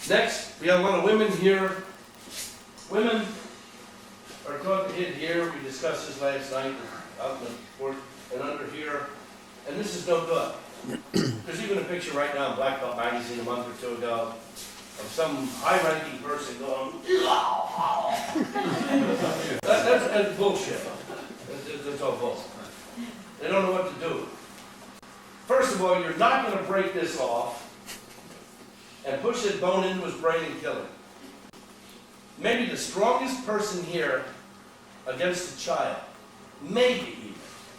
Next, we have a lot of women here. Women are taught to hit here. We discussed this last night out in the court and under here. And this is no good. There's even a picture right now in Black Belt magazine a month or two ago of some high-ranking person going, that's bullshit. That's all bullshit. They don't know what to do. First of all, you're not going to break this off and push that bone into his brain and kill him. Maybe the strongest person here against a child. Maybe even.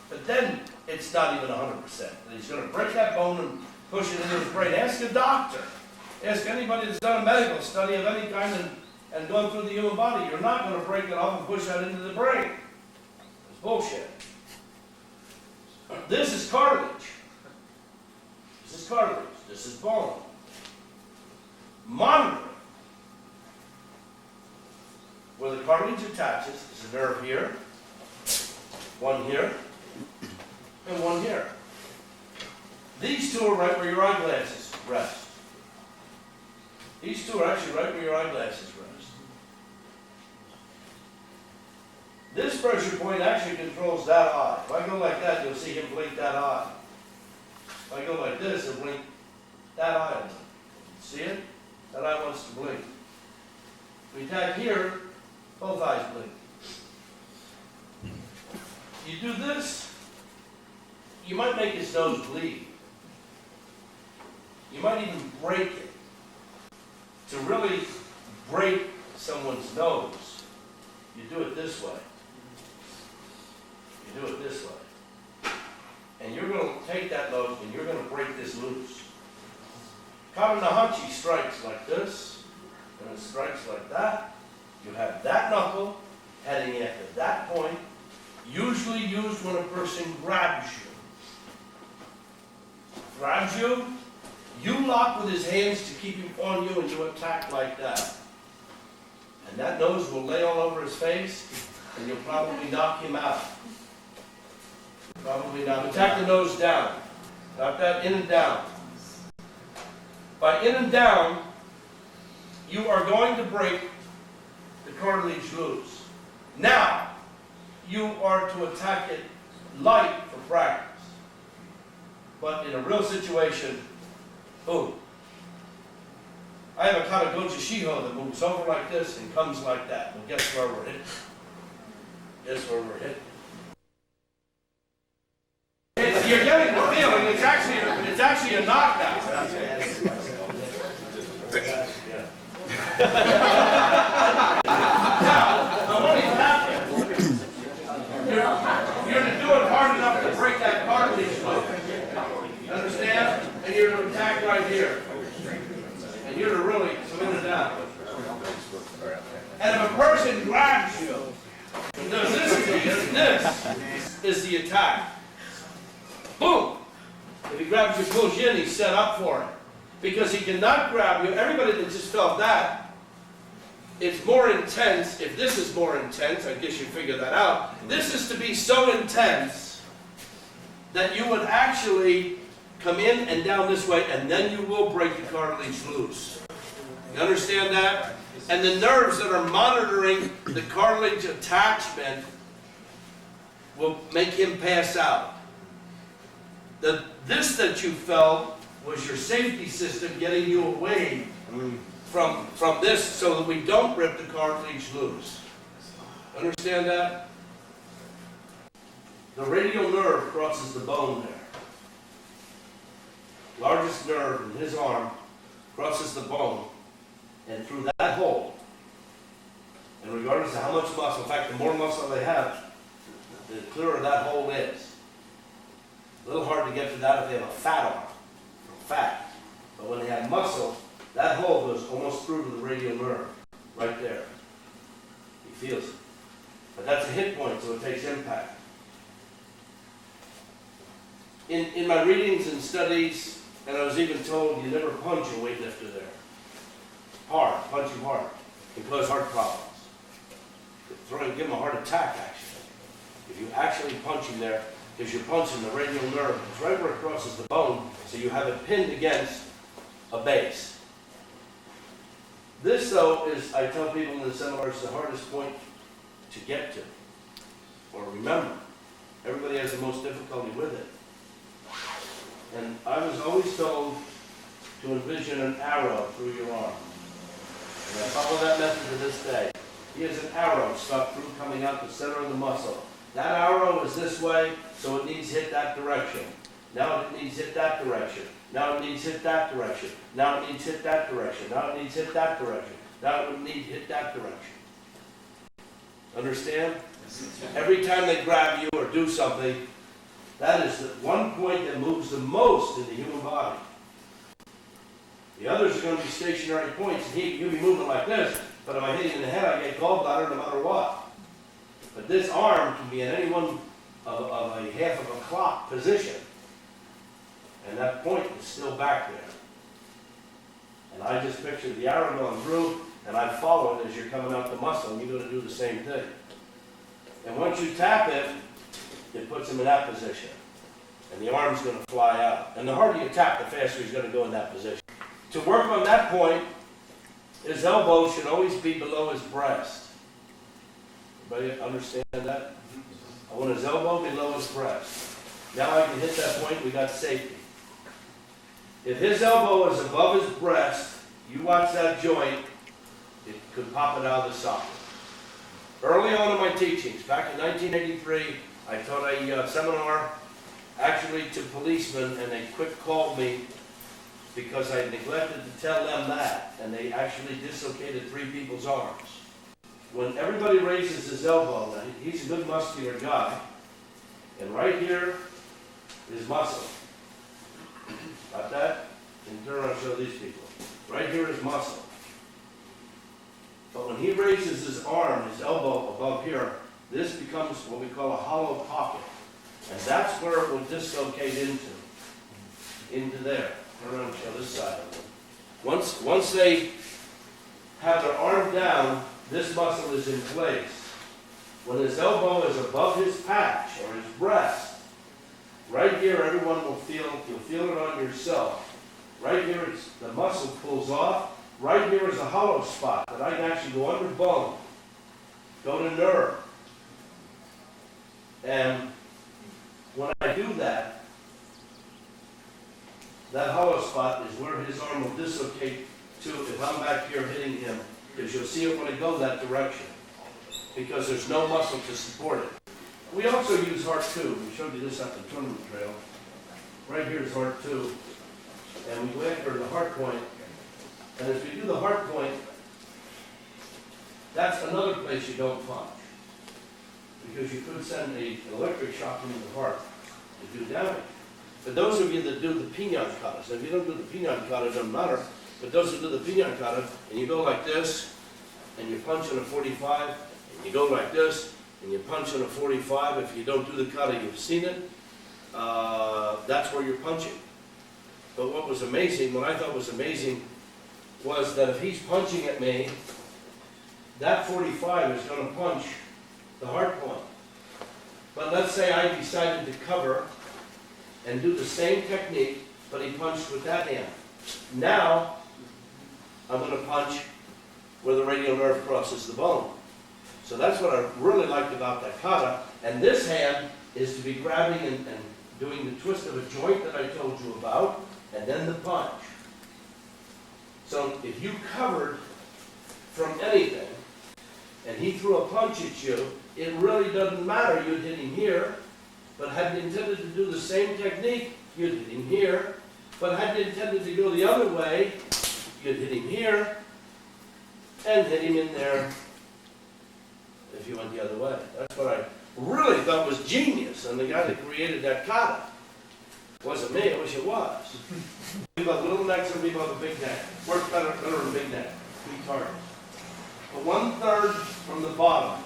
But then it's not even 100%. He's going to break that bone and push it into his brain. Ask a doctor. Ask anybody that's done a medical study of any kind and gone through the human body. You're not going to break it off and push that into the brain. It's bullshit. This is cartilage. This is cartilage. This is bone. Monitoring. Where the cartilage attaches is a nerve here, one here, and one here. These two are right where your eyeglasses rest. These two are actually right where your eyeglasses rest. This pressure point actually controls that eye. If I go like that, you'll see him blink that eye. If I go like this, he'll blink that eye. See it? That eye wants to blink. If we attack here, both eyes blink. You do this, you might make his nose bleed. You might even break it. To really break someone's nose, you do it this way. You do it this way. And you're going to take that nose and you're going to break this loose. Kamenahachi strikes like this, and it strikes like that. You have that knuckle heading after that point, usually used when a person grabs you. Grabs you, you lock with his hands to keep him on you and you attack like that. And that nose will lay all over his face and you'll probably knock him out. Probably not. Attack the nose down. Knock that in and down. By in and down, you are going to break the cartilage loose. Now, you are to attack it light for practice. But in a real situation, boom. I have a Katagoja Shiho that moves over like this and comes like that. Well, guess where we're hit? Guess where we're hit? You're getting the feeling. It's actually a knockdown. Now, what is happening? You're to do it hard enough to break that cartilage loop. Understand? And you're to attack right here. And you're to really submit it down. And if a person grabs you and does this to you, this is the attack. Boom! If he grabs you, pulls you in, he's set up for it. Because he cannot grab you. Everybody that just felt that, it's more intense. If this is more intense, I guess you figure that out. This is to be so intense that you would actually come in and down this way, and then you will break the cartilage loose. You understand that? And the nerves that are monitoring the cartilage attachment will make him pass out. This that you felt was your safety system getting you away from this so that we don't rip the cartilage loose. Understand that? The radial nerve crosses the bone there. Largest nerve in his arm crosses the bone, and through that hole, and regardless of how much muscle, in fact, the more muscle they have, the clearer that hole is. A little hard to get to that if they have a fat arm, fat. But when they have muscle, that hole goes almost through to the radial nerve, right there. He feels it. But that's a hit point, so it takes impact. In my readings and studies, and I was even told you never punch a weightlifter there. Hard, punch him hard. It can cause heart problems. Give him a heart attack, actually. If you actually punch him there, because you're punching the radial nerve. It's right where it crosses the bone, so you have it pinned against a base. This, though, is, I tell people in the seminars, the hardest point to get to, or remember. Everybody has the most difficulty with it. And I was always told to envision an arrow through your arm. And I follow that method to this day. Here's an arrow stuck through coming out the center of the muscle. That arrow is this way, so it needs to hit that direction. Now it needs to hit that direction. Now it needs to hit that direction. Now it needs to hit that direction. Now it needs to hit that direction. Now it would need to hit that direction. Understand? Every time they grab you or do something, that is the one point that moves the most in the human body. The others are going to be stationary points, and you'll be moving like this, but if I hit you in the head, I get gallbladder no matter what. But this arm can be in any one of a half of a clock position, and that point is still back there. And I just picture the arrow going through, and I follow it as you're coming out the muscle, and you're going to do the same thing. And once you tap it, it puts him in that position. And the arm's going to fly out. And the harder you tap, the faster he's going to go in that position. To work on that point, his elbow should always be below his breast. Everybody understand that? I want his elbow below his breast. Now I can hit that point, we got safety. If his elbow is above his breast, you watch that joint, it could pop it out of the socket. Early on in my teachings, back in 1983, I taught a seminar actually to policemen, and they quick called me because I neglected to tell them that, and they actually dislocated 3 people's arms. When everybody raises his elbow, now he's a good muscular guy, and right here is muscle. Got that? And turn around and show these people. Right here is muscle. But when he raises his arm, his elbow above here, this becomes what we call a hollow pocket. And that's where it will dislocate into there. Turn around and show this side of it. Once they have their arm down, this muscle is in place. When his elbow is above his patch or his breast, right here everyone will feel, you'll feel it on yourself. Right here the muscle pulls off. Right here is a hollow spot that I can actually go under bone, go to nerve. And when I do that, that hollow spot is where his arm will dislocate to if I'm back here hitting him, because you'll see it when I go that direction, because there's no muscle to support it. We also use heart too. We showed you this at the tournament trail. Right here is heart too. And we go after the heart point. And as we do the heart point, that's another place you don't punch. Because you could send an electric shock into the heart to do damage. But those of you that do the piñon katas, if you don't do the piñon kata, it doesn't matter. But those who do the piñon kata, and you go like this, and you punch in a 45, and you go like this, and you punch in a 45, if you don't do the kata, you've seen it, that's where you're punching. But what was amazing, what I thought was amazing, was that if he's punching at me, that 45 is going to punch the heart point. But let's say I decided to cover and do the same technique, but he punched with that hand. Now, I'm going to punch where the radial nerve crosses the bone. So that's what I really liked about that kata. And this hand is to be grabbing and doing the twist of a joint that I told you about, and then the punch. So if you covered from anything, and he threw a punch at you, it really doesn't matter. You'd hit him here, but had you intended to do the same technique, you'd hit him here. But had you intended to go the other way, you'd hit him here, and hit him in there if you went the other way. That's what I really thought was genius, and the guy that created that kata. It wasn't me, I wish it was. People have little necks and people have a big neck. Works better in a big neck. Big targets. But 1/3 from the bottom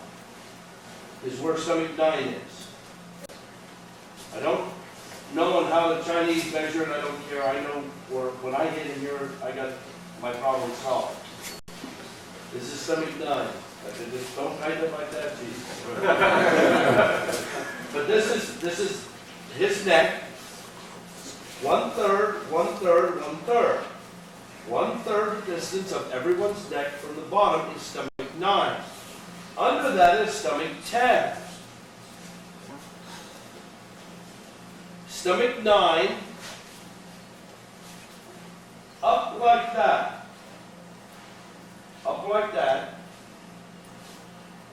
is where stomach 9 is. I don't know on how the Chinese measure it, I don't care. I know where, when I hit in here, I got my problem solved. This is stomach 9. I said, just don't hide it like that, Jesus. But this is his neck. 1/3, 1/3, 1/3. 1/3 the distance of everyone's neck from the bottom is stomach 9. Under that is stomach 10. Stomach 9, up like that,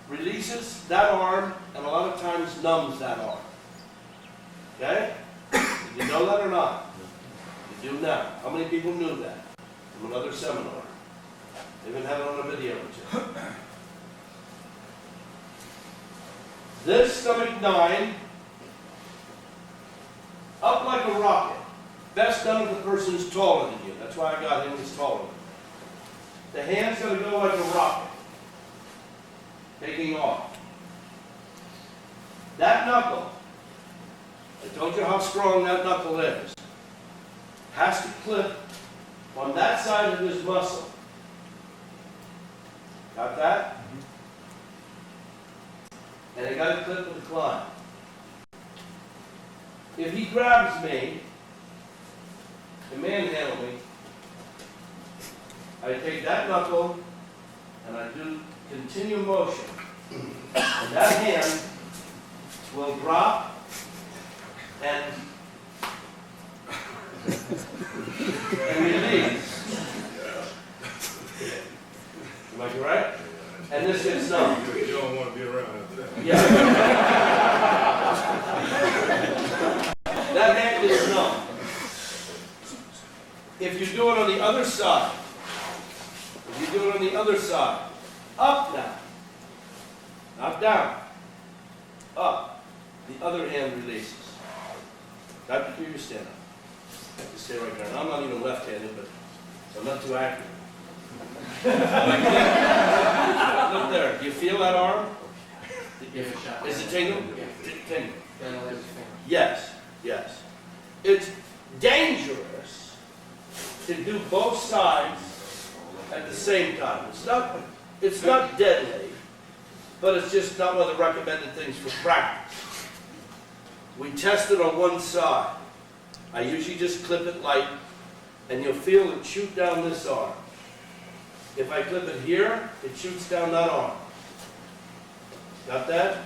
releases that arm and a lot of times numbs that arm. Okay? Did you know that or not? You do now. How many people knew that from another seminar? They even had it on a video or two. This stomach 9, up like a rocket. Best done if the person is taller than you. That's why I got him, he's taller than you. The hand's going to go like a rocket, taking off. That knuckle, I told you how strong that knuckle is, has to clip on that side of his muscle. Got that? And it got to clip with a climb. If he grabs me and manhandle me, I take that knuckle and I do continue motion. And that hand will drop and release. Am I correct? And this gets numb. You don't want to be around after that. Yeah. That hand is numb. If you do it on the other side, up now, not down, up, the other hand releases. Dr. Q, you stand up. You have to stay right there. And I'm not even left-handed, but I'm not too accurate. Look there. Do you feel that arm? Is it tingling? Tingling. Yes, yes. It's dangerous to do both sides at the same time. It's not deadly, but it's just not one of the recommended things for practice. We test it on one side. I usually just clip it light, and you'll feel it shoot down this arm. If I clip it here, it shoots down that arm. Got that?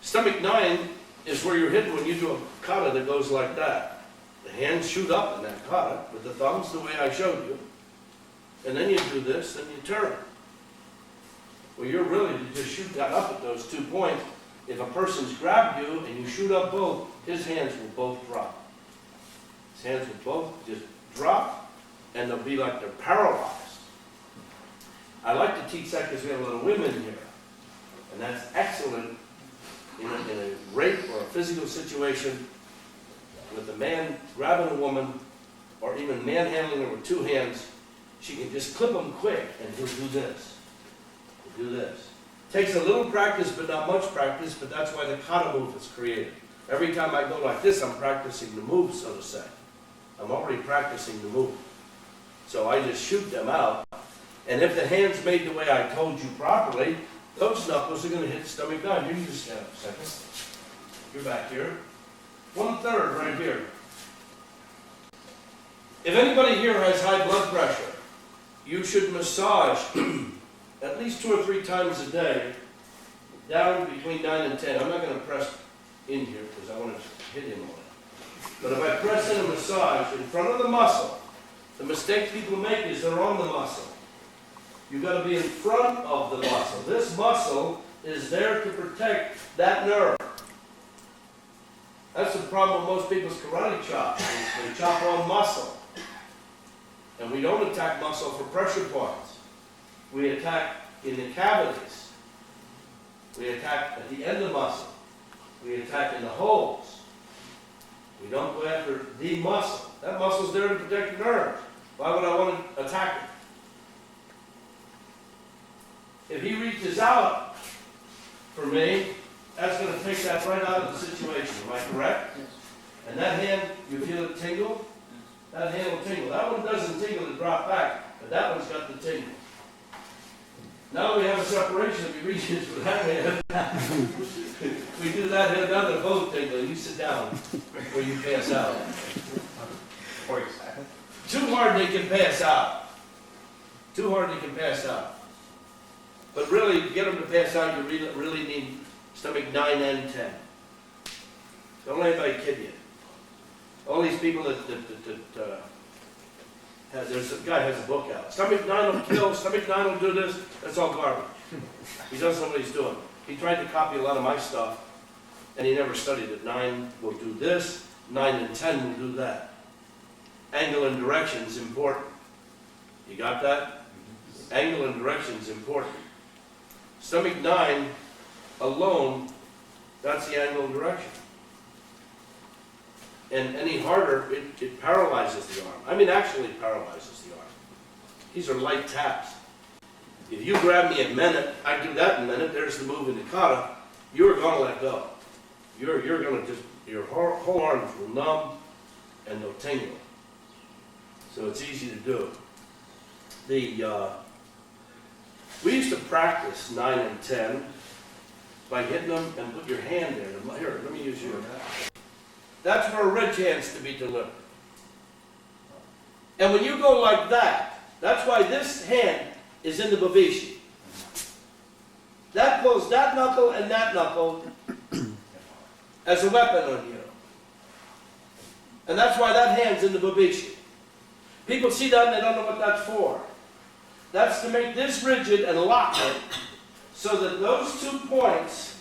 Stomach 9 is where you're hitting when you do a qoute that goes like that. The hands shoot up in that qoute with the thumbs the way I showed you. And then you do this, then you turn. Well, you're really to just shoot that up at those 2 points. If a person's grabbed you and you shoot up both, his hands will both drop. His hands will both just drop, and they'll be like they're paralyzed. I like to teach that because we have a lot of women here. And that's excellent in a rape or a physical situation with a man grabbing a woman or even manhandling her with 2 hands. She can just clip them quick and he'll do this. He'll do this. Takes a little practice, but not much practice, but that's why the qoute move is created. Every time I go like this, I'm practicing the move, so to say. I'm already practicing the move. So I just shoot them out. And if the hand's made the way I told you properly, those knuckles are going to hit stomach 9. You can just stand up a second. You're back here. 1/3 right here. If anybody here has high blood pressure, you should massage at least 2 or 3 times a day down between 9 and 10. I'm not going to press in here because I want to hit him on it. But if I press in a massage in front of the muscle, the mistake people make is they're on the muscle. You've got to be in front of the muscle. This muscle is there to protect that nerve. That's the problem with most people's karate chops. They chop on muscle. And we don't attack muscle for pressure points. We attack in the cavities. We attack at the end of the muscle. We attack in the holes. We don't go after the muscle. That muscle's there to protect the nerves. Why would I want to attack it? If he reaches out for me, that's going to take that right out of the situation. Am I correct? Yes. And that hand, you feel it tingle? That hand will tingle. That one doesn't tingle and drop back, but that one's got the tingle. Now we have a separation. If he reaches for that hand, we do that hand down, they're both tingle. You sit down before you pass out. Too hard they can pass out. Too hard they can pass out. But really, to get them to pass out, you really need stomach 9 and 10. Don't let anybody kid you. All these people there's a guy who has a book out. Stomach 9 will kill, stomach 9 will do this. That's all garbage. He doesn't know what he's doing. He tried to copy a lot of my stuff, and he never studied it. 9 will do this, 9 and 10 will do that. Angle and direction is important. You got that? Angle and direction is important. Stomach 9 alone, that's the angle and direction. And any harder, it paralyzes the arm. I mean, actually paralyzes the arm. These are light taps. If you grab me a minute, I do that in a minute, there's the move in the kata, you're going to let go. You're going to just, your whole arm will numb and they'll tingle. So it's easy to do. We used to practice 9 and 10 by hitting them and put your hand there. Here, let me use your hand. That's for a ridge hands to be delivered. And when you go like that, that's why this hand is in the babishi. That pulls that knuckle and that knuckle as a weapon on you. And that's why that hand's in the babishi. People see that and they don't know what that's for. That's to make this rigid and lock it so that those 2 points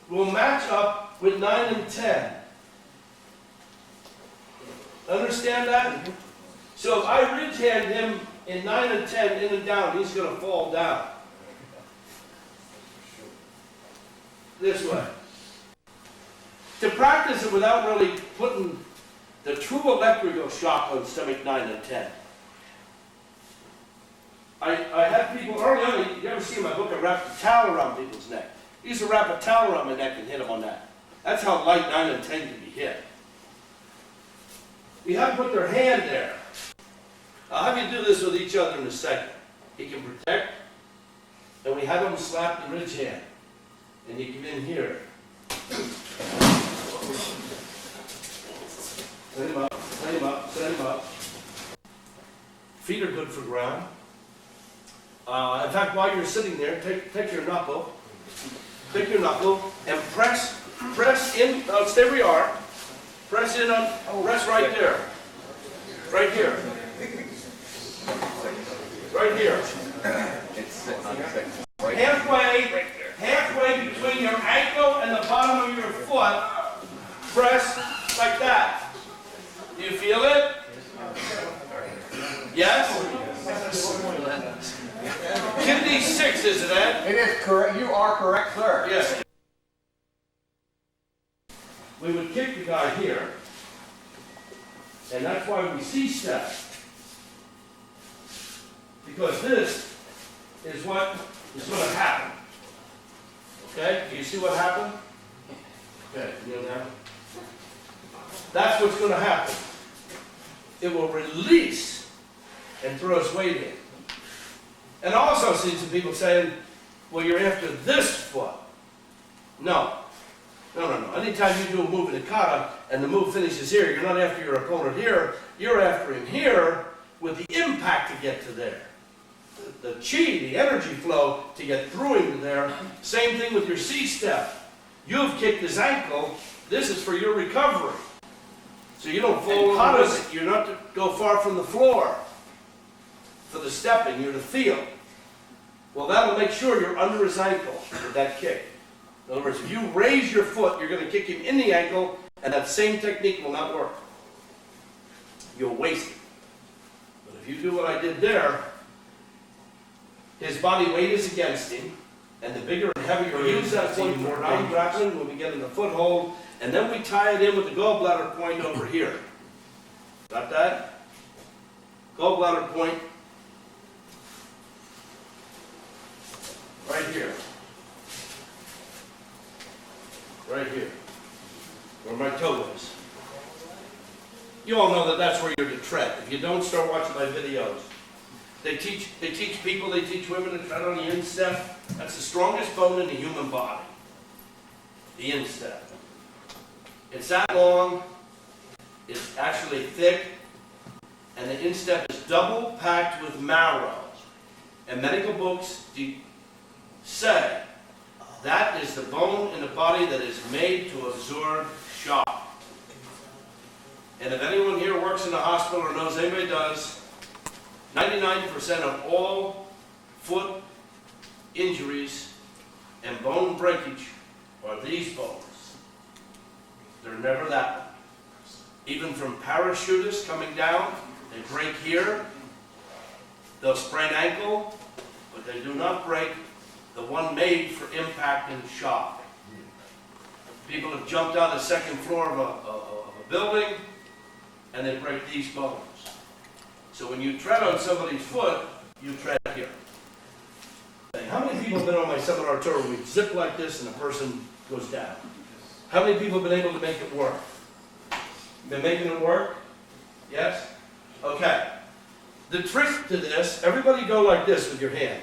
will match up with 9 and 10. Understand that? So if I ridge hand him in 9 and 10 in and down, he's going to fall down. This way. To practice it without really putting the true electrical shock on stomach 9 and 10. I had people early on, you ever see in my book, I wrapped a towel around people's neck. I used to wrap a towel around my neck and hit them on that. That's how light 9 and 10 can be hit. You have to put their hand there. I'll have you do this with each other in a second. He can protect, and we have him slap the ridge hand. And you come in here. Set him up, set him up, set him up. Feet are good for ground. In fact, while you're sitting there, take your knuckle, and press in, stay where you are. Press in on, press right there. Right here. Right here. Halfway between your ankle and the bottom of your foot, press like that. Do you feel it? Yes? Kidney 6, isn't it? It is correct. You are correct, sir. Yes. We would kick the guy here, and that's why we C-step. Because this is what is going to happen. Okay? Do you see what happened? Okay, kneel down. That's what's going to happen. It will release and throw its weight in. And I also see some people saying, well, you're after this foot. No. No. Anytime you do a move in the kata and the move finishes here, you're not after your opponent here, you're after him here with the impact to get to there. The chi, the energy flow to get through him to there. Same thing with your C-step. You've kicked his ankle, this is for your recovery. So you don't fall katas, you're not to go far from the floor. For the stepping, you're to feel. Well, that'll make sure you're under his ankle with that kick. In other words, if you raise your foot, you're going to kick him in the ankle, and that same technique will not work. You'll waste it. But if you do what I did there, his body weight is against him, and the bigger and heavier we use that point for round grappling when we get in the foothold, and then we tie it in with the gallbladder point over here. Got that? Gallbladder point right here. Right here, where my toe is. You all know that that's where you're to tread. If you don't, start watching my videos. They teach people, they teach women to tread on the instep. That's the strongest bone in the human body. The instep. It's that long, it's actually thick, and the instep is double packed with marrow. And medical books say that is the bone in the body that is made to absorb shock. And if anyone here works in a hospital or knows anybody does, 99% of all foot injuries and bone breakage are these bones. They're never that one. Even from parachutists coming down, they break here. They'll sprain ankle, but they do not break the one made for impact and shock. People have jumped out of the second floor of a building, and they break these bones. So when you tread on somebody's foot, you tread here. How many people have been on my seminar tour where we zip like this and a person goes down? How many people have been able to make it work? Been making it work? Yes? Okay. The trick to this, everybody go like this with your hand.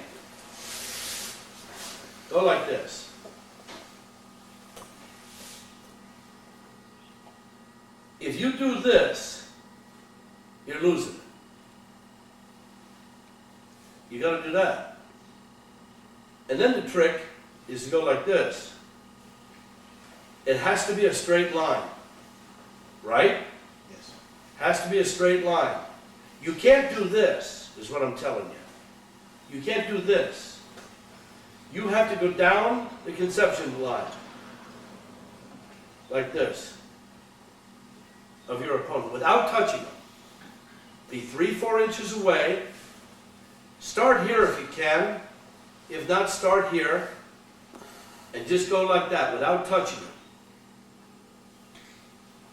Go like this. If you do this, you're losing it. You got to do that. And then the trick is to go like this. It has to be a straight line. Right? Yes. Has to be a straight line. You can't do this, is what I'm telling you. You can't do this. You have to go down the conception line. Like this. Of your opponent, without touching them. Be 3-4 inches away. Start here if you can. If not, start here. And just go like that, without touching them.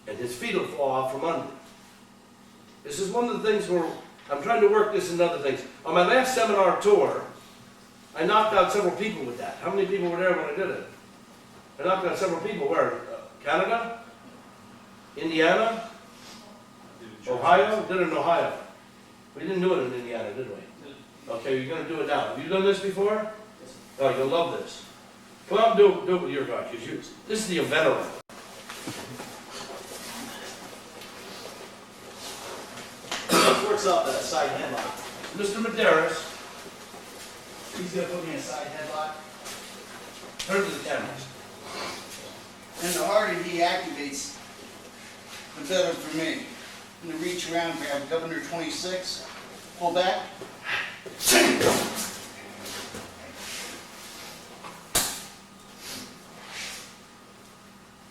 And his feet will fall off from under. This is one of the things where I'm trying to work this and other things. On my last seminar tour, I knocked out several people with that. How many people were there when I did it? I knocked out several people. Where? Canada? Indiana? Ohio? Did it in Ohio. We didn't do it in Indiana, did we? Okay, you're going to do it now. Have you done this before? Oh, you'll love this. Come out and do it with your guys. This is the inventor of it. Works up that side headlock. Mr. Medeiros, He's gonna put me in a side headlock. turn to the cameras. And the harder he activates, the better for me. I'm gonna reach around, grab Governor 26, pull back.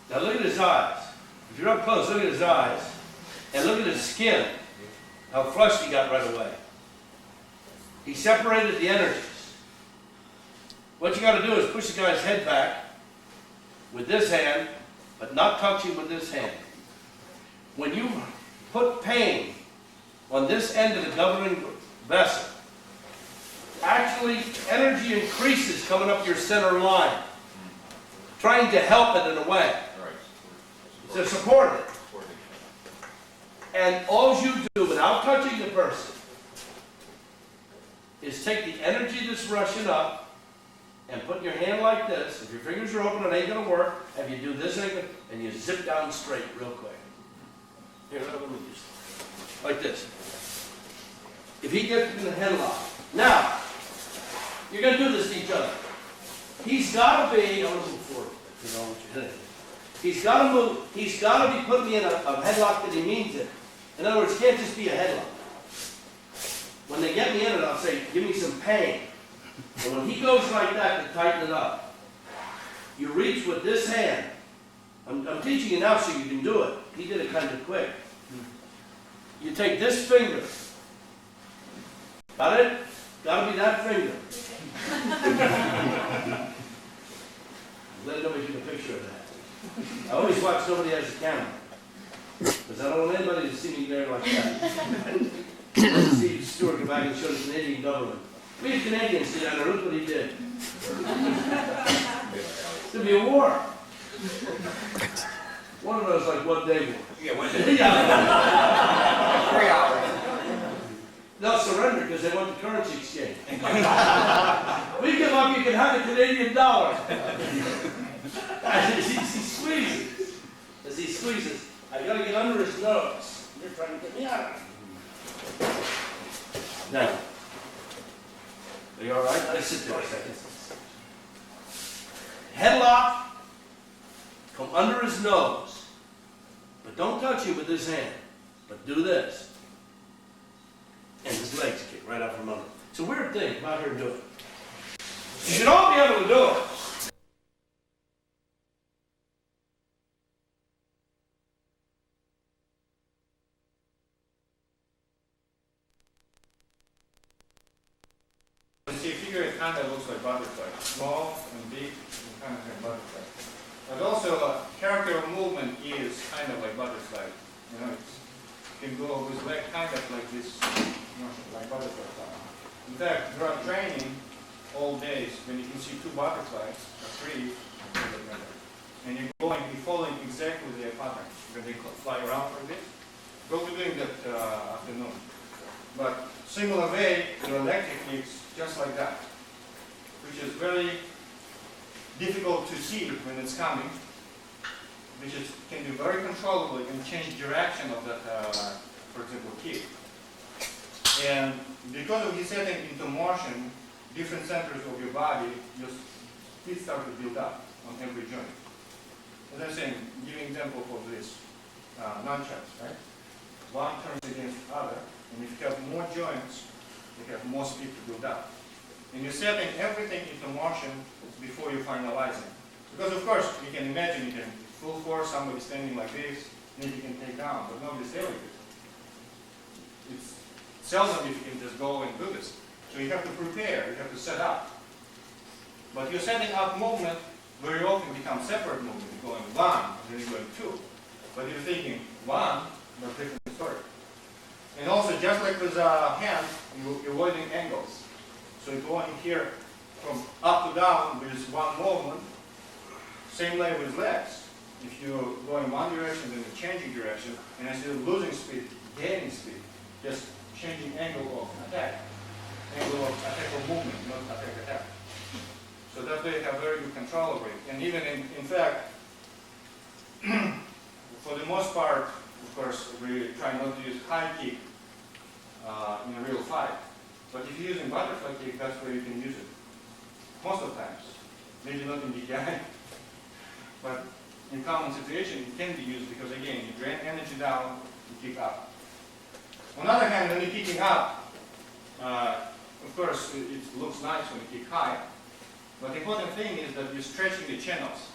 Now look at his eyes. If you're up close, look at his eyes. And look at his skin. How flushed he got right away. He separated the energies. What you got to do is push the guy's head back with this hand, but not touching with this hand. When you put pain on this end of the governing vessel, actually energy increases coming up your center line, trying to help it in a way, to support it. And all you do without touching the person is take the energy that's rushing up and put your hand like this. If your fingers are open, it ain't going to work. If you do this, and you zip down straight real quick. Here, let me just, like this. If he gets in the headlock. Now, you're going to do this to each other. He's got to be, I'm going to move forward. You know what you're doing. He's got to move, he's got to be putting me in a headlock that he means it. In other words, it can't just be a headlock. When they get me in it, I'll say, give me some pain. And when he goes like that to tighten it up, you reach with this hand. I'm teaching you now so you can do it. He did it kind of quick. You take this finger. Got it? Got to be that finger. Let nobody get a picture of that. I always watch somebody has a camera. Because I don't want anybody to see me there like that. Steve Stewart go back and show the Canadian government. We have Canadians did that, and look what he did. There'll be a war. One of those like one day war. Yeah, when 3 hours. They'll surrender because they want the currency exchange. We give up, you can have the Canadian dollar. As he squeezes, I gotta get under his nose. You're trying to get me out of it. Now, are you all right? Let's sit there a second. Headlock, come under his nose, but don't touch him with his hand, but do this. And his legs kick right out from under. It's a weird thing. Come out here and do it. You should all be able to do it. See, figure it kind of looks like butterfly. Small and big and kind of like butterfly. But also, character of movement is kind of like butterfly. You know, it can go with leg kind of like this, you know, like butterfly. In fact, throughout training, all days, when you can see two butterflies, or three, and you're following exactly their pattern. When they fly around like this, we'll be doing that afternoon. But similar way, there are leg techniques just like that, which is very difficult to see when it's coming, which is, can be very controllable. You can change direction of that, for example, kick. And because of this setting into motion, different centers of your body, your feet start to build up on every joint. As I'm saying, giving example of this, nunchucks, right? One turns against the other, and if you have more joints, you have more speed to build up. And you're setting everything into motion before you finalize it. Because of course, you can imagine you can full force somebody standing like this, then you can take down, but nobody's there with it. It's seldom if you can just go and do this. So you have to prepare, you have to set up. But your setting up movement very often becomes separate movement. You're going one, then you're going two. But you're thinking one, but different story. And also, just like with hand, you're avoiding angles. So you're going here from up to down with one movement. Same way with legs. If you're going one direction, then you're changing direction, and instead of losing speed, gaining speed, just changing angle of attack. Angle of attack or movement, not attack. So that way you have very good control over it. And even in fact, for the most part, of course, we try not to use high kick in a real fight. But if you're using butterfly kick, that's where you can use it. Most of the times. Maybe not in DKI, but in common situation, it can be used because, again, you drain energy down, you kick up. On the other hand, when you're kicking up, of course, it looks nice when you kick high, but the important thing is that you're stretching the channels.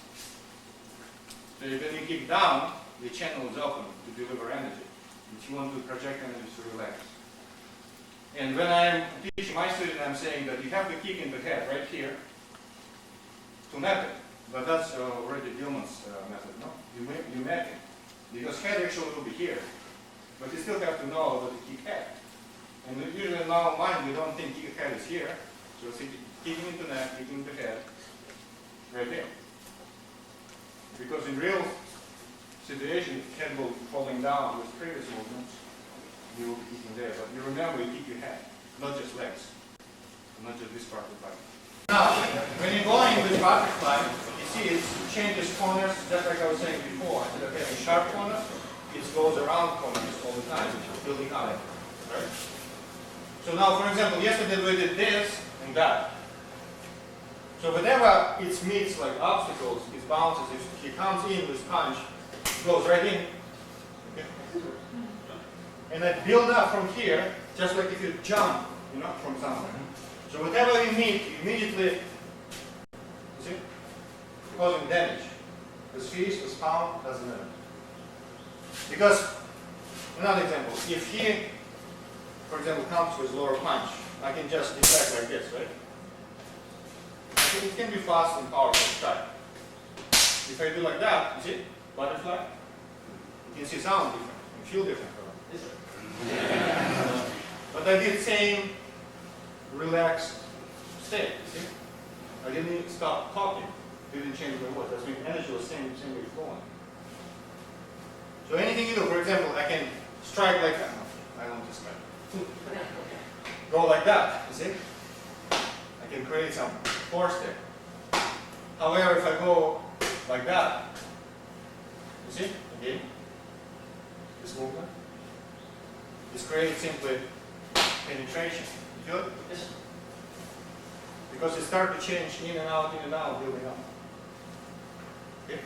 So when you kick down, the channel is open to deliver energy, which you want to project energy to relax. And when I'm teaching my students, I'm saying that you have to kick in the head right here to map it. But that's already Dillman's method, no? You map it. Because head actually will be here. But you still have to know that to kick head. And usually in our mind, we don't think kick head is here. So it's kicking into neck, kicking into head, right there. Because in real situation, head will be falling down with previous movements. You will be kicking there. But you remember, you kick your head, not just legs. Not just this part of the body. Now, when you're going with butterfly, you see it changes corners, just like I was saying before. Instead of having sharp corners, it goes around corners all the time, building up. Right? So now, for example, yesterday we did this and that. So whenever it meets like obstacles, it bounces. If he comes in with punch, it goes right in. And I build up from here, just like if you jump, you know, from somewhere. So whatever you meet, you immediately, you see, causing damage. With fist, with palm, doesn't matter. Because, another example, if he, for example, comes with lower punch, I can just deflect like this, right? It can be fast and powerful type. If I do like that, you see, butterfly, you can see sound different, you feel different. But I did same relaxed state, see? I didn't stop talking, didn't change my voice. That's mean energy was same way flowing. So anything you do, for example, I can strike like that. I don't just strike. Go like that, you see? I can create some force there. However, if I go like that, you see, again, this movement, This creates simply penetration. Good? Yes. Because it starts to change in and out, building up. Okay?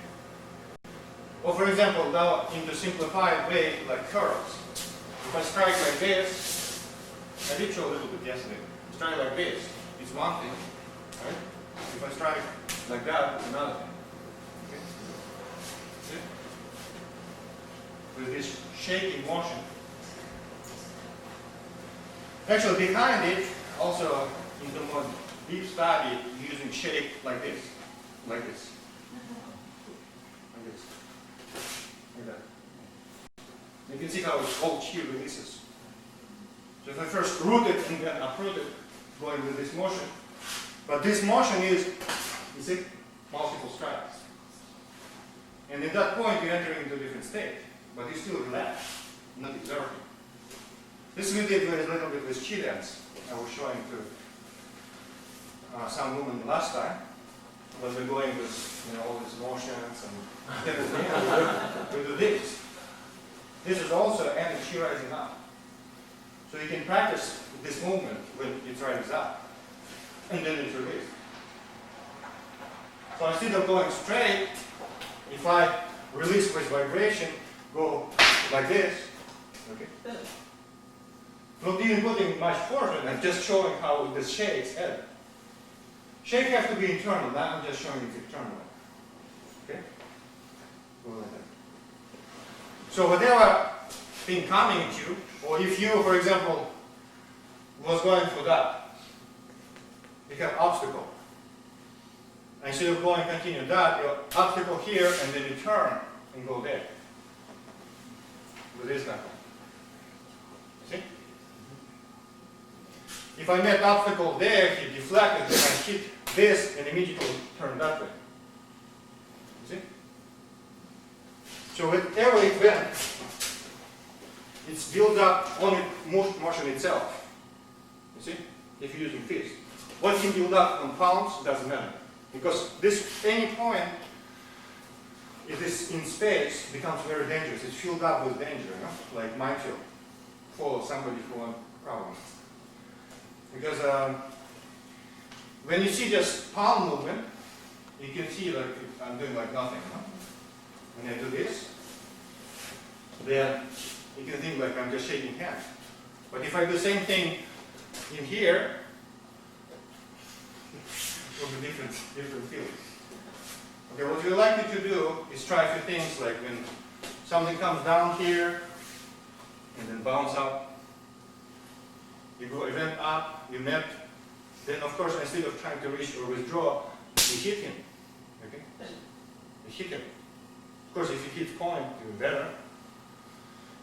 Or for example, now into simplified way, like curves. If I strike like this, I did show a little bit yesterday. Strike like this, it's one thing, right? If I strike like that, it's another thing. Okay? See? With this shaking motion. Actually, behind it, also in the more deep study, using shape like this, like this, like this, like that. You can see how it's all here releases. So if I first root it and then uproot it, going with this motion, but this motion is, you see, multiple strikes. And at that point, you enter into a different state, but you still relax, not exerting. This we did with a little bit with chi dance. I was showing to some women last time, when we're going with all these motions and everything. We do this. This is also energy rising up. So you can practice this movement when it rises up, and then it's released. So instead of going straight, if I release with vibration, go like this, okay? Not even putting much force on it, I'm just showing how this shakes head. Shake has to be internal, now I'm just showing it external. Okay? Go like that. So whatever thing coming at you, or if you, for example, was going for that, you have obstacle. Instead of going continue that, your obstacle here, and then you turn and go there. With this kind. You see? If I met obstacle there, he deflected, then I hit this and immediately turn that way. You see? So with every event, it's built up on motion itself. You see? If you're using fist. What can build up on palms doesn't matter. Because this, any point, if it's in space, becomes very dangerous. It's filled up with danger, you know? Like minefield. Follow somebody for a problem. Because when you see just palm movement, you can see like I'm doing like nothing. Huh? When I do this, then you can think like I'm just shaking hands. But if I do the same thing in here, it will be different feelings. Okay, what we like you to do is try a few things like when something comes down here and then bounce up. You go event up, you met, then of course instead of trying to reach or withdraw, you hit him. Okay? You hit him. Of course if you hit point, you're better.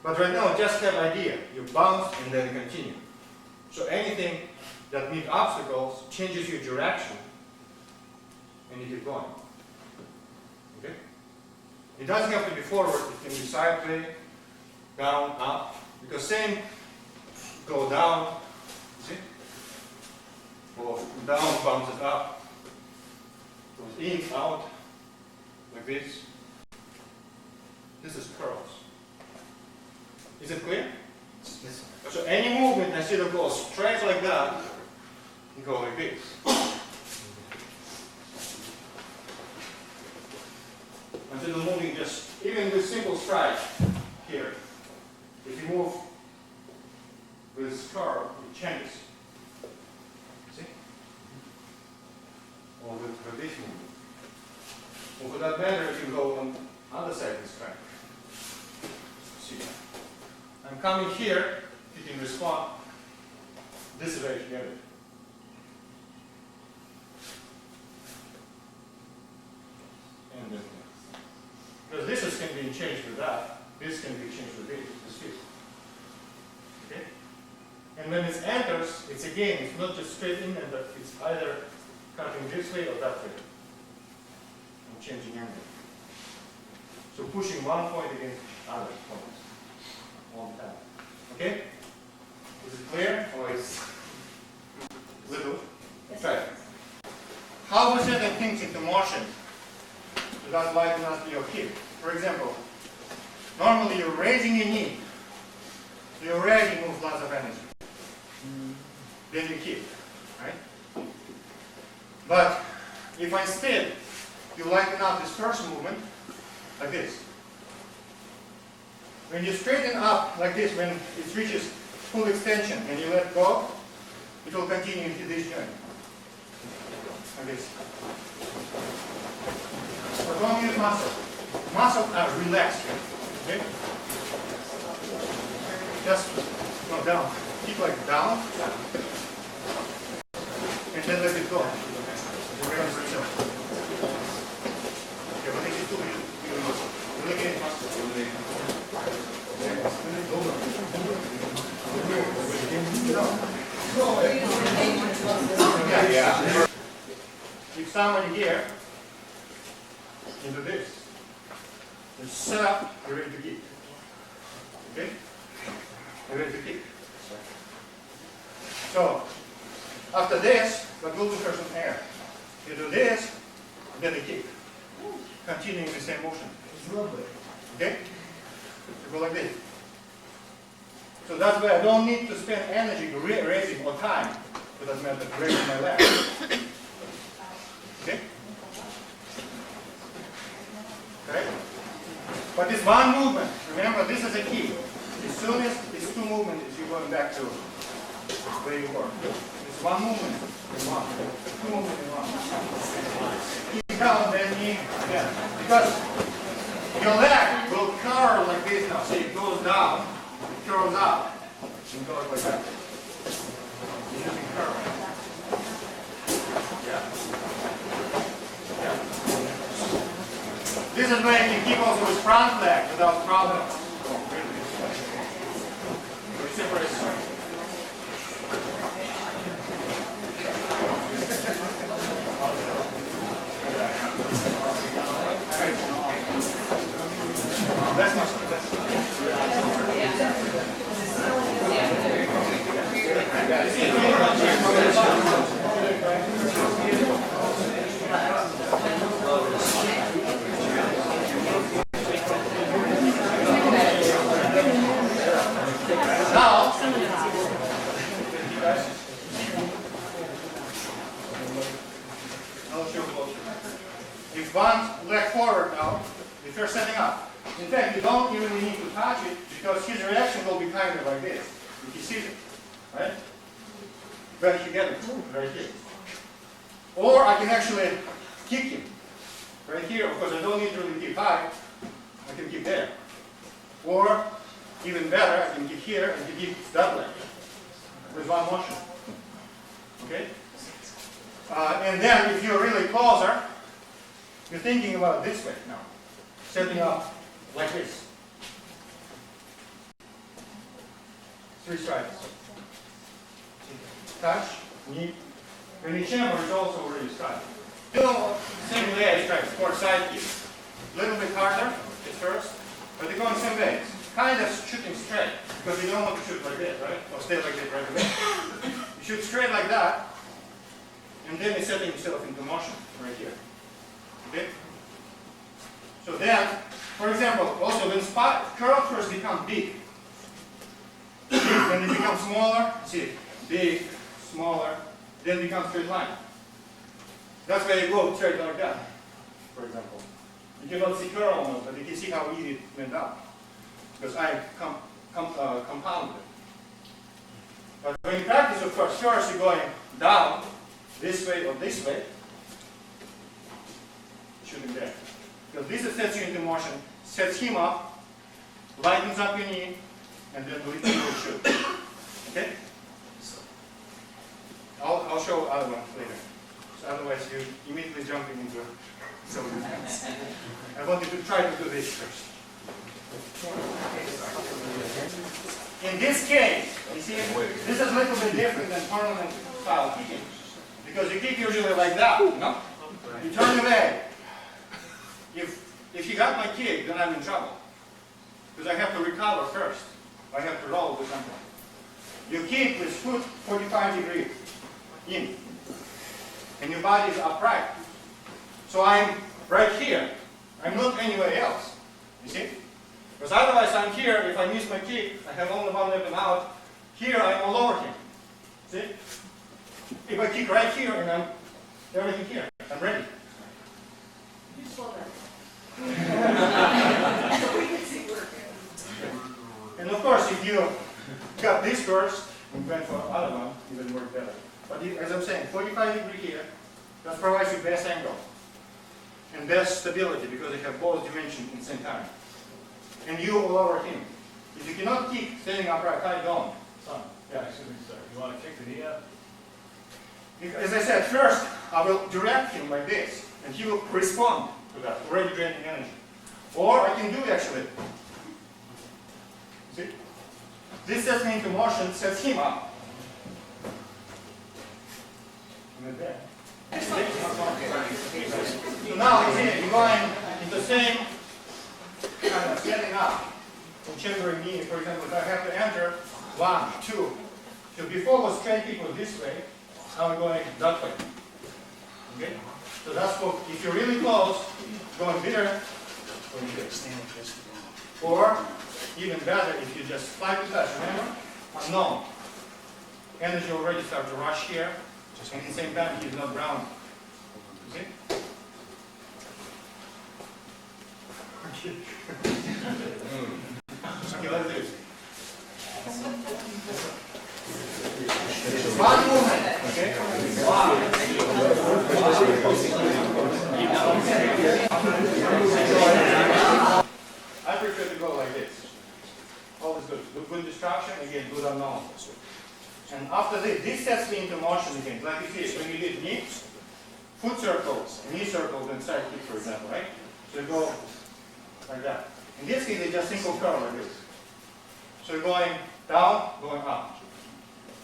But right now just have idea. You bounce and then continue. So anything that meets obstacles changes your direction and you keep going. Okay? It doesn't have to be forward, it can be sideways, down, up. Because same go down, see? Go down, bounces up, goes in, out, like this. This is curls. Is it clear? Yes. So any movement instead of go straight like that, you go like this. Instead of moving just, even with simple strike here, if you move with this curve, it changes. See? Or with this movement. Or for that matter, if you go on the other side of this track. See? I'm coming here, you can respond this way together. And then, because this can be changed with that, this can be changed with this fist. Okay? And when it enters, it's again, it's not just straight in, and it's either cutting this way or that way. I'm changing angle. So pushing one point against other points. All the time. Okay? Is it clear? Or is it little? Yes. Right. How we set things into motion that might not be okay. For example, normally you're raising your knee You already move lots of energy. Then you keep, right? But if instead you lighten up this first movement like this. When you straighten up like this, when it reaches full extension and you let go, it will continue into this joint. Like this. But don't use muscle. Muscles are relaxed here. Okay? Just go down. Keep like down. And then let it go. Okay, what is it doing? Yeah. If somebody here, you do this. You set up, you're ready to kick. Okay? You're ready to kick. So, after this, but we'll do first some air. You do this, then you kick. Continuing the same motion. Okay? You go like this. So that's why I don't need to spend energy raising or time, for that matter, raising my leg. Okay? Okay? But this one movement, remember this is a key. As soon as these two movements, you're going back to where you were. It's one movement in one. Two movements in one. Keep down, then knee, again. Because your leg will curl like this now. See, it goes down, it curls up, and goes like that. Using curl. Yeah. Yeah. This is where you can keep also with front leg without problem. Separate. That's not now, if one leg forward now, if you're setting up, in fact, you don't even need to touch it because his reaction will be kind of like this. If he sees it, right? But you get it right here. Or I can actually kick him right here. Of course, I don't need to really kick high. I can kick there. Or even better, I can kick here and kick that leg with one motion. Okay? And then if you're really closer, you're thinking about this way now. Setting up like this. 3 strides. Touch, knee. And the chamber is also already stride. You know, same leg stride, for side kick. A little bit harder at first, but they're going same way. Kind of shooting straight, because you don't want to shoot like this, right? Or stay like this right away. You shoot straight like that, and then you're setting yourself into motion right here. Okay? So then, for example, also when curl first become big, then it becomes smaller, see, big, smaller, then becomes straight line. That's why you go straight like that, for example. You cannot see curl almost, but you can see how easy it went up. Because I compounded it. But when you practice, of course, first you're going down, this way or this way, shooting there. Because this sets you into motion, sets him up, lightens up your knee, and then the little will shoot. Okay? I'll show other ones later. So otherwise you're immediately jumping into self-defense. I want you to try to do this first. In this case, you see, this is a little bit different than tournament style kicking. Because you kick usually like that, no? You turn away. If you got my kick, then I'm in trouble. Because I have to recover first. I have to roll with something. You kick with foot 45 degrees in. And your body is upright. So I'm right here. I'm not anywhere else. You see? Because otherwise I'm here, if I miss my kick, I have only one weapon out. Here I'm all over him. See? If I kick right here and I'm everything here, I'm ready. You slow down. So we can see where. And of course, if you got this first and went for the other one, it will work better. But as I'm saying, 45-degree here, that provides you best angle and best stability because you have both dimensions at the same time. And you all over him. If you cannot kick standing upright, how you going? Son. Yeah. Excuse me, sir. You want to kick the knee up? As I said, first I will direct him like this, and he will respond to that, already draining energy. Or I can do actually. See? This sets me into motion, sets him up. And then there. So now you're going in the same kind of setting up. So chambering knee, for example, if I have to enter 1, 2. So before was straight kick was this way, now we're going that way. Okay? So that's for if you're really close, going there, going here. Or even better if you just slightly touch, remember? Unknown. Energy already starts to rush here, and at the same time he's not grounded. Okay? Okay, let's do it. One movement, okay? I prefer to go like this. Always good. Good distraction, again, good unknown. And after this sets me into motion again. Like you see, when you did knee, foot circles, knee circles, and side kick, for example, right? So you go like that. In this case, it's just single curl like this. So you're going down, going up.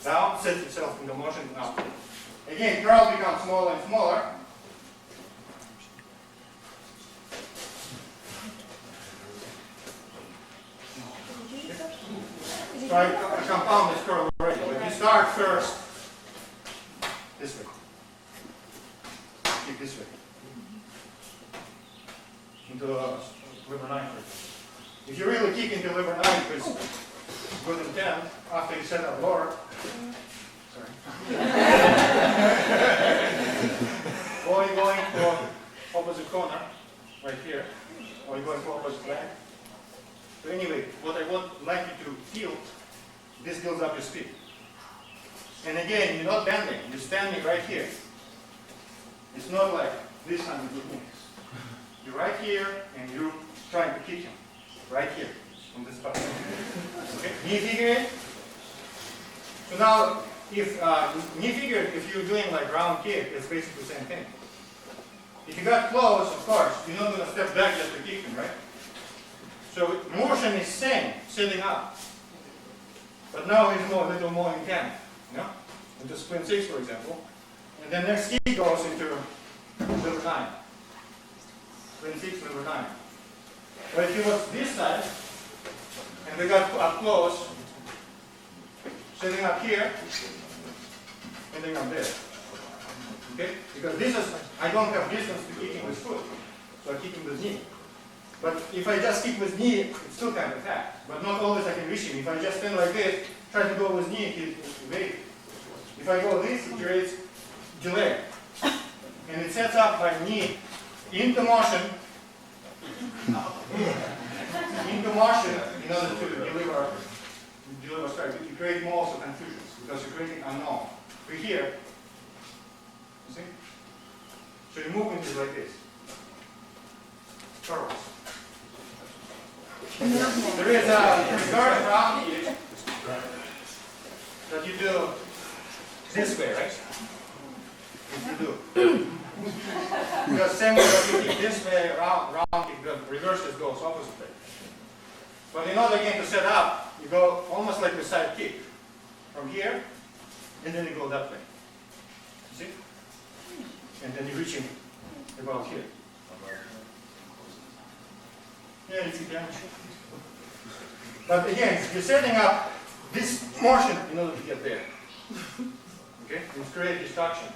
Down, sets itself into motion, up. Again, curl becomes smaller and smaller. Try to compound this curl already. But you start first this way. Kick this way. Into liver 9 first. If you really kick into liver 9, because good and 10, after you set up lower, sorry. Or you're going for opposite corner, right here. Or you're going for opposite leg. So anyway, what I would like you to feel, this builds up your speed. And again, you're not bending, you're standing right here. It's not like this time you do things. You're right here, and you're trying to kick him. Right here, on this spot. Okay, knee figure. So now, if knee figure, if you're doing like round kick, it's basically the same thing. If you got close, of course, you're not going to step back just to kick him, right? So motion is same, sitting up. But now it's a little more intense, you know? Into split 6, for example. And then next kick goes into liver 9. Split 6, liver 9. But if you was this side, and we got up close, sitting up here, and then up there. Okay? Because this is, I don't have distance to kicking with foot, so I'm kicking with knee. But if I just kick with knee, it's still kind of attack. But not always I can reach him. If I just stand like this, try to go with knee, he'll evade. If I go this, it creates delay. And it sets up my knee into motion, in order to deliver strike. You create more also confusions because you're creating unknown. We're here, you see? So your movement is like this. Curls. There is a regard around here that you do this way, right? If you do. Because same way that you kick this way, round kick, the reverse goes opposite way. But in order again to set up, you go almost like the side kick. From here, and then you go that way. You see? And then you're reaching about here. Yeah, you can. But again, you're setting up this motion in order to get there. Okay? And create distraction.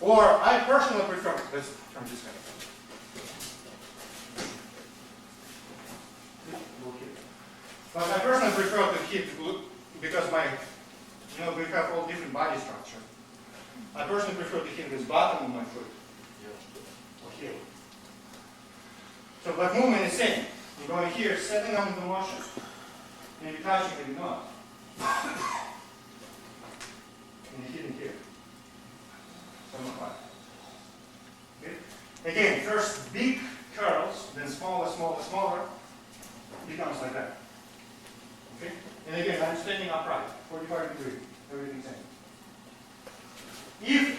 Or I personally prefer, let's turn this way. But I personally prefer the hip because we have all different body structure. I personally prefer to hit with bottom of my foot or heel. So that movement is same. You're going here, setting up into motion, and you're touching maybe not. And you're hitting here. Okay. Again, first big curls, then smaller, smaller, smaller, becomes like that. Okay? And again, I'm standing upright, 45 degrees, everything same. If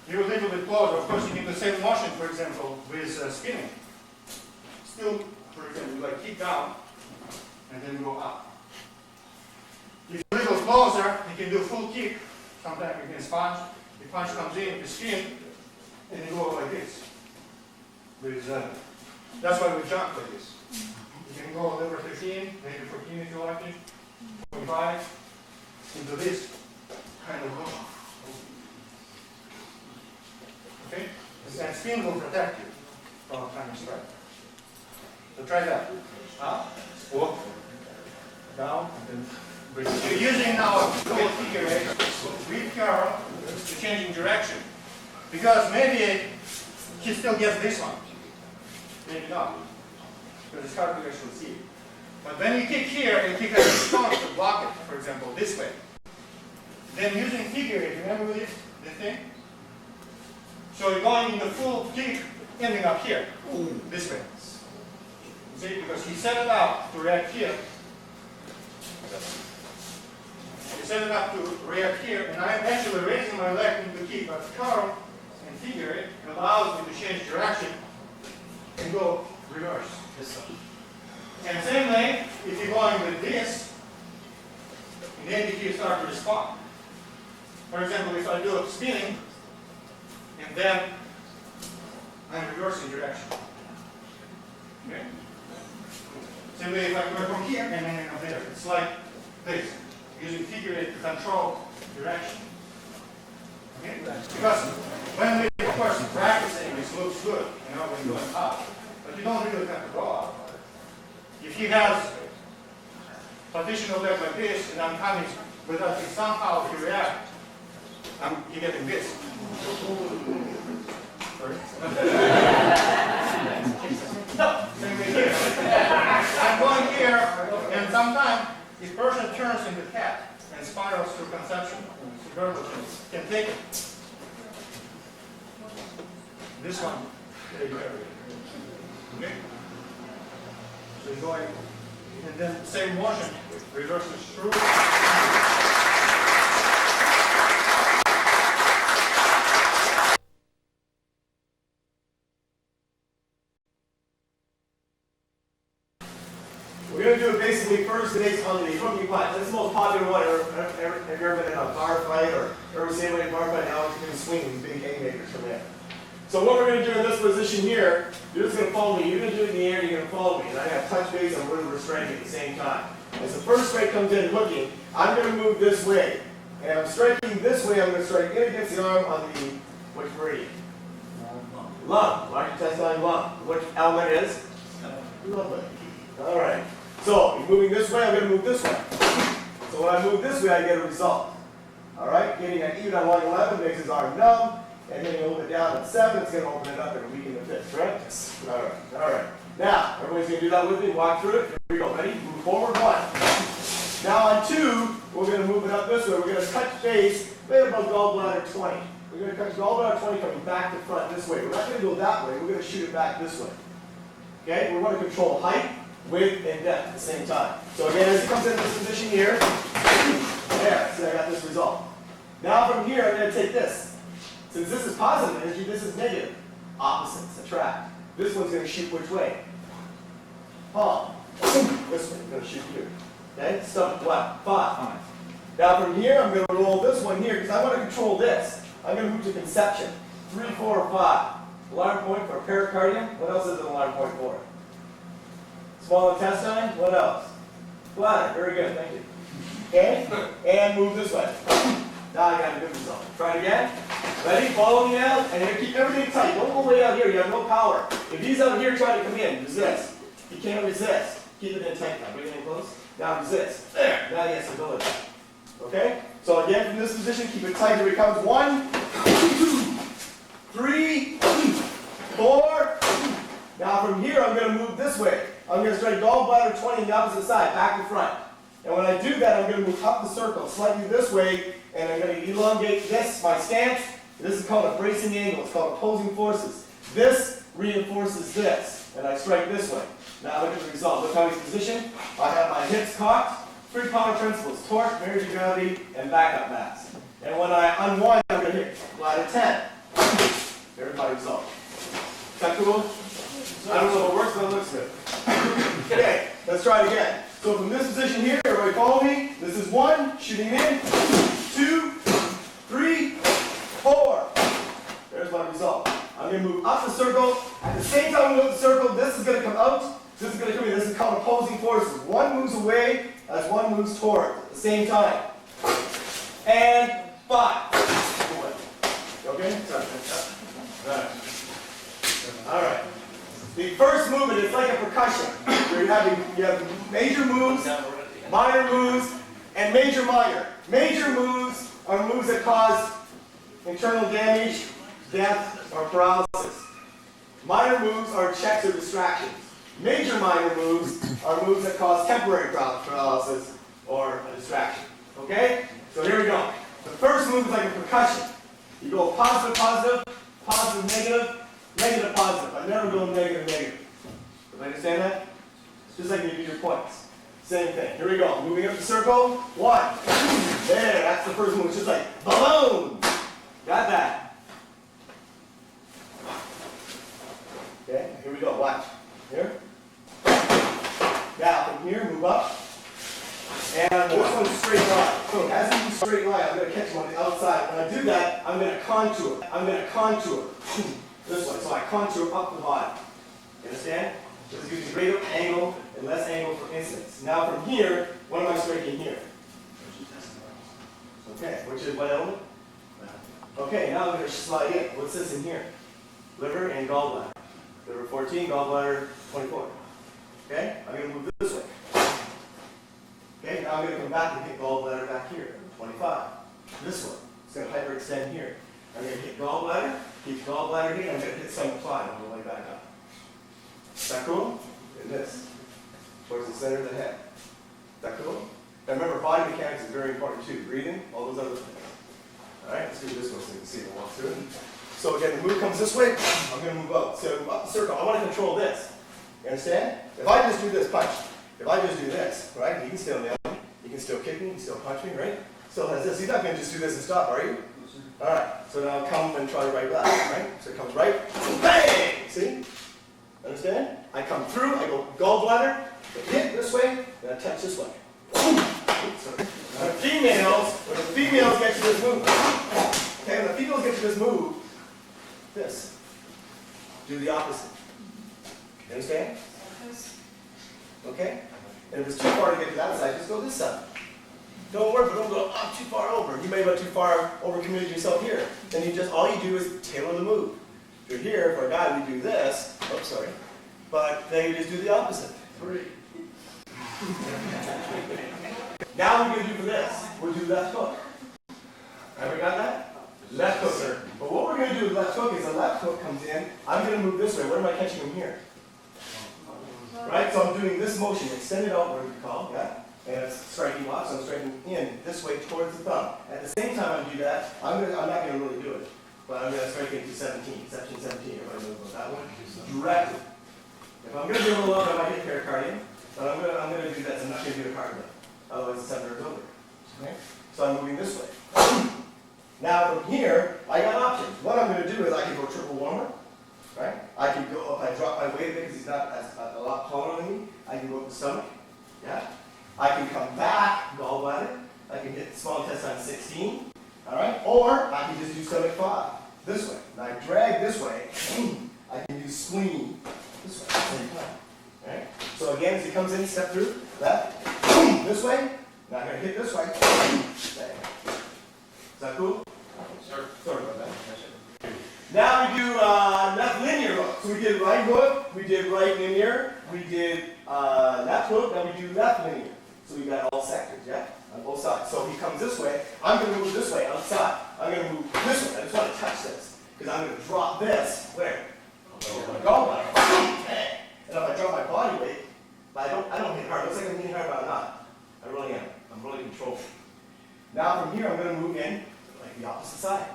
you're a little bit closer, of course you need the same motion, for example, with spinning. Still, for example, like kick down, and then go up. If you're a little closer, you can do full kick. Sometimes you can sponge. The punch comes in, you spin, and you go like this. That's why we jump like this. You can go over 13, maybe 14 if you like it, 25, into this kind of motion. Okay? And spin will protect you from a kind of strike. So try that. Up, walk, down, and then bring it. You're using now full figure eight with curl to changing direction. Because maybe he still gets this one. Maybe not. Because it's hard to actually see. But when you kick here and kick at the stone to block it, for example, this way. Then using figure eight, remember this thing? So you're going in the full kick, ending up here, this way. See, because he set it up to react here. He set it up to react here, and I'm actually raising my leg into kick, but curl and figure it allows me to change direction and go reverse. And same way, if you're going with this, and then if you start to respond. For example, if I do a spinning, and then I'm reversing direction. Okay? Same way if I go from here and then up there. It's like this, using figure eight to control direction. Okay? Because when we, of course, practicing, this looks good, when you're going up. But you don't really have to go up. If he has position of leg like this, and I'm coming without it somehow to react, you're getting this. Sorry. Same way here. I'm going here, and sometimes this person turns into cat and spirals through conception. Can take it. This one. Okay? So you're going, and then same motion, reverses through. We're going to do it basically first based on the hooking punch. That's the most popular one. Have you ever been in a bar fight or ever seen anybody in a bar fight? Now you can swing these big haymakers from there. So what we're going to do in this position here, you're just going to follow me. You're going to do it in the air, you're going to follow me. And I have touch base and we're striking at the same time. As the first strike comes in hooking, I'm going to move this way. And I'm striking this way, I'm going to strike in against the arm on the, which meridian? Lung. Large intestine lung. Which element is? Lovely. All right. So, you're moving this way, I'm going to move this way. So when I move this way, I get a result. All right? Getting an even on line 11 makes his arm numb. And then you hold it down at 7, it's going to open it up and weaken the fist, right? Yes. All right. All right. Now, everybody's going to do that with me. Walk through it. Here we go. Ready? Move forward. 1. Now on 2, we're going to move it up this way. We're going to touch base right about gallbladder 20. We're going to touch gallbladder 20 coming back to front this way. We're not going to go that way. We're going to shoot it back this way. Okay? We want to control height, width, and depth at the same time. So again, as it comes into this position here, there, see I got this result. Now from here, I'm going to take this. Since this is positive energy, this is negative. Opposites attract. This one's going to shoot which way? Palm. This way, going to shoot here. Okay? Stomach, left, 5. Now from here, I'm going to roll this one here because I want to control this. I'm going to move to conception. 3, 4, 5. Alarm point for pericardium. What else is an alarm point for? Small intestine. What else? Bladder. Very good. Thank you. Okay? And move this way. Now I got a good result. Try it again. Ready? Follow me out. And you keep everything tight. Don't go way out here. You have no power. If he's out here trying to come in, resist. He can't resist. Keep it in tight now. Bring it in close. Now resist. There. Now he has stability. Okay? So again, from this position, keep it tight. Here it comes. 1, 2, 3, 4. Now from here, I'm going to move this way. I'm going to strike gallbladder 20 on the opposite side, back to front. And when I do that, I'm going to move up the circle, slightly this way, and I'm going to elongate this, my stance. This is called a bracing angle. It's called opposing forces. This reinforces this, and I strike this way. Now look at the result. Look how he's positioned. I have my hips cocked. 3 power principles: torque, energy, gravity, and backup mass. And when I unwind, I'm going to hit ladder 10. There's my result. Is that cool? I don't know if it works, but it looks good. Okay, let's try it again. So from this position here, everybody follow me. This is 1, shooting in, 2, 3, 4. There's my result. I'm going to move up the circle. At the same time I move up the circle, this is going to come out. This is going to come in. This is called opposing forces. One moves away as one moves toward at the same time. And 5. Okay? Sorry. All right. The first movement is like a percussion. You have major moves, minor moves, and major minor. Major moves are moves that cause internal damage, death, or paralysis. Minor moves are checks or distractions. Major minor moves are moves that cause temporary paralysis or a distraction. Okay? So here we go. The first move is like a percussion. You go positive, positive, positive, negative, negative, positive. I never go negative, negative. Do you understand that? It's just like you do your points. Same thing. Here we go. Moving up the circle. 1. There. That's the first move. It's just like balloon. Got that? Okay. Here we go. Watch. Here. Now from here, move up. And this one's straight line. So as you do straight line, I'm going to catch him on the outside. When I do that, I'm going to contour. I'm going to contour. This way. So I contour up the body. You understand? This is using greater angle and less angle for instance. Now from here, what am I striking here? Okay, which is what element? Okay, now I'm going to slide in. What's this in here? Liver and gallbladder. Liver 14, gallbladder 24. Okay, I'm going to move this way. Okay, now I'm going to come back and hit gallbladder back here, 25. This one, it's going to hyperextend here. I'm going to hit gallbladder, keep gallbladder here, and I'm going to hit some apply on the way back up. Is that cool? And this, towards the center of the head. Is that cool? Now remember, body mechanics is very important too. Breathing, all those other things. Alright, let's do this one so you can see it walk through it. So again, the move comes this way, I'm going to move out. So move up the circle. I want to control this. You understand? If I just do this, punch. If I just do this, right, he can still nail me. He can still kick me, he can still punch me, right? Still has this. He's not going to just do this and stop, are you? Alright, so now come and try right back, right? So it comes right, bang! See? Understand? I come through, I go gallbladder, hit this way, and I touch this way. When the females get to this move, okay, when the females get to this move, this, do the opposite. You understand? Okay? And if it's too far to get to that side, just go this side. Don't worry, but don't go up too far over. You may have too far over committed yourself here. Then you just, all you do is tailor the move. If you're here, for a guy, we do this. Oops, sorry. But then you just do the opposite. 3. Now what we're going to do for this, we'll do left hook. Have we got that? Left hook, sir. But what we're going to do with left hook is a left hook comes in. I'm going to move this way. What am I catching from here? Right? So I'm doing this motion, extended outward, we call, yeah? And it's striking off, so I'm striking in this way towards the thumb. At the same time I do that, I'm not going to really do it. But I'm going to strike into 17. Section 17, everybody knows about that one. Directly. If I'm going to do a little longer, I might hit pericardium. But I'm going to do this. I'm not going to do a cardio. Otherwise, the center is over. Okay? So I'm moving this way. Now from here, I got options. What I'm going to do is I can go triple warmer. Right? I can go, if I drop my weight a bit because he's not a lot taller than me, I can go up the stomach. Yeah? I can come back, gallbladder. I can hit small intestine 16. Alright? Or I can just do stomach 5. This way. And I drag this way. I can use spleen this way at the same time. Alright? So again, as he comes in, step through, left, this way. Now I'm going to hit this way. Is that cool? Sir. Sorry about that. Now we do left linear hook. So we did right hook, we did right linear, we did left hook, then we do left linear. So we got all sectors, yeah? On both sides. So he comes this way, I'm going to move this way outside. I'm going to move this way. I just want to touch this. Because I'm going to drop this, where? Where I go, okay. And if I drop my body weight, but I don't hit hard. It looks like I'm hitting hard, but I'm not. I really am. I'm really controlling. Now from here, I'm going to move in like the opposite side.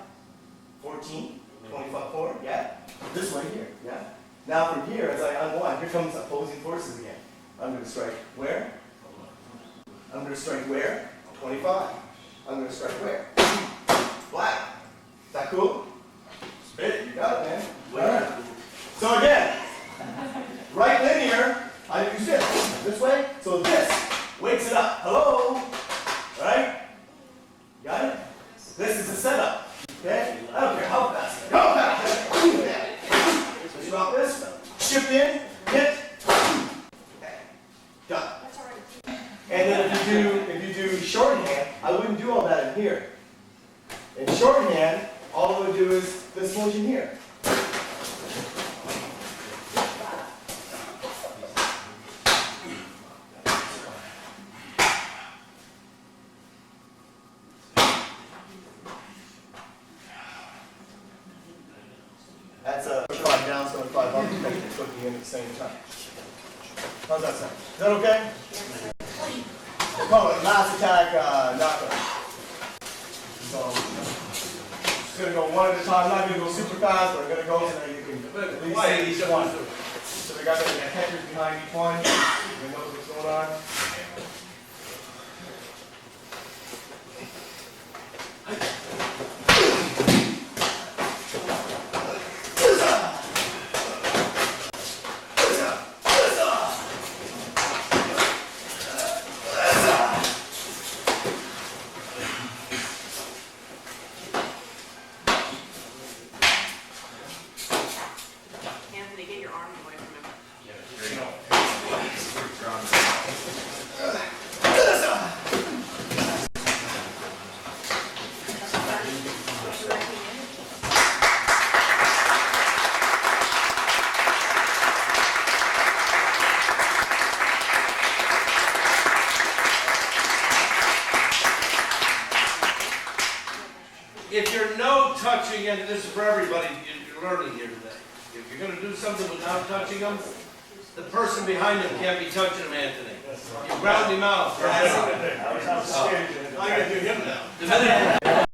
14, 25 forward, yeah? This way here, yeah? Now from here, as I unwind, here comes opposing forces again. I'm going to strike where? I'm going to strike where? 25. I'm going to strike where? Black. Is that cool? Spit it. You got it, man. All right. So again, right linear, I use this way. So this wakes it up. Hello? Right? Got it? This is the setup. Okay? I don't care how fast. How fast? Let's drop this. Shift in. Hit. Okay. Done. And then if you do shorthand, I wouldn't do all that in here. In shorthand, all I would do is this motion here. That's a 5 down, 5 up, and cooking in at the same time. How's that sound? Is that okay? Call it last attack knockout. So, just going to go one at a time. I'm not going to go super fast, but I'm going to go so that you can at least see each one. So we got the headers behind each one. We know what's going on. Anthony, get your arms away from him. If you're no touching, and this is for everybody, you're learning here today. If you're going to do something without touching them, the person behind them can't be touching them, Anthony. You ground him out. I was scared. I got to do him now.